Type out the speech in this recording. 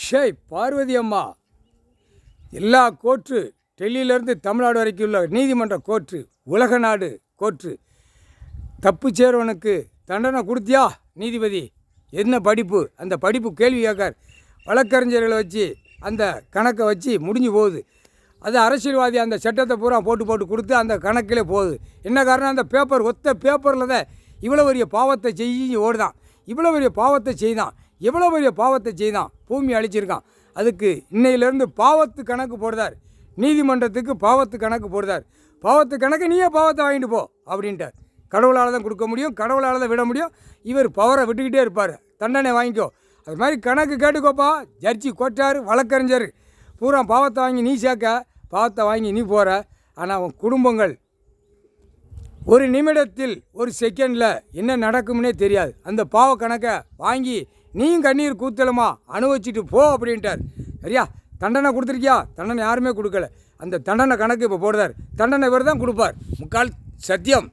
ஷேய் பார்வதி அம்மா, எல்லா கோர்ட்டு டெல்லியிலேருந்து தமிழ்நாடு வரைக்கும் உள்ள நீதிமன்ற கோர்ட்டு, உலக நாடு கோர்ட்டு, தப்பு செய்கிறவனுக்கு தண்டனை கொடுத்தியா நீதிபதி? என்ன படிப்பு? அந்த படிப்பு கேள்வி கேட்கார். வழக்கறிஞர்களை வச்சு அந்த கணக்கை வச்சு முடிஞ்சு போகுது. அது அரசியல்வாதி அந்த சட்டத்தை பூரா போட்டு கொடுத்து அந்த கணக்கில் போகுது. என்ன காரணம்? அந்த பேப்பர், ஒத்த பேப்பரில் தான் இவ்வளோ பெரிய பாவத்தை செய்ய ஓடுதான், இவ்வளோ பெரிய பாவத்தை செய்தான், எவ்வளோ பெரிய பாவத்தை செய்தான், பூமி அழிச்சிருக்கான். அதுக்கு இன்னையிலேருந்து பாவத்து கணக்கு போடுதார், நீதிமன்றத்துக்கு பாவத்து கணக்கு போடுதார். பாவத்து கணக்கு நீயே பாவத்தை வாங்கிட்டு போ அப்படின்ட்டார். கடவுளால் தான் கொடுக்க முடியும், கடவுளால் தான் விட முடியும். இவர் பவரை விட்டுக்கிட்டே இருப்பார். தண்டனை வாங்கிக்கோ. அது மாதிரி கணக்கு கேட்டுக்கோப்பா. ஜட்ஜி கோட்டார், வழக்கறிஞர் பூரா பாவத்தை வாங்கி நீ சேர்க்க, பாவத்தை வாங்கி நீ போகிற. ஆனால் அவன் குடும்பங்கள் ஒரு நிமிடத்தில், ஒரு செகண்டில் என்ன நடக்கும்னே தெரியாது. அந்த பாவ கணக்கை வாங்கி நீயும் கண்ணீர் கூத்தலமா அனுபவிச்சுட்டு போ அப்படின்ட்டார். சரியா? தண்டனை கொடுத்துருக்கியா? தண்டனை யாருமே கொடுக்கல. அந்த தண்டனை கணக்கு இப்போ போடுறார். தண்டனை இவர் தான் கொடுப்பார். முக்கால் சத்தியம்.